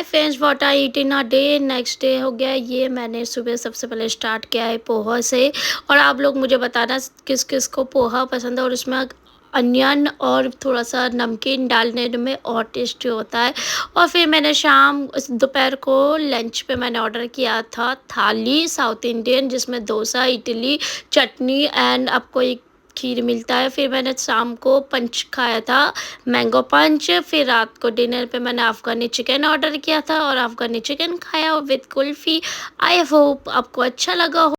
Friends, what I eat in a day. Next day हो गया ये। मैंने सुबह सबसे पहले स्टार्ट किया है पोहा से। और आप लोग मुझे बताना किस किस को पोहा पसंद है, और उसमें अनियन और थोड़ा सा नमकीन डालने में और टेस्टी होता है। और फिर मैंने दोपहर को लंच पे मैंने ऑर्डर किया था थाली साउथ इंडियन, जिसमें डोसा, इडली, चटनी एंड आपको एक खीर मिलता है। फिर मैंने शाम को पंच खाया था, मैंगो पंच। फिर रात को डिनर पे मैंने अफ़गानी चिकन ऑर्डर किया था और अफ़गानी चिकन खाया विद कुल्फ़ी। आई होप आपको अच्छा लगा हो।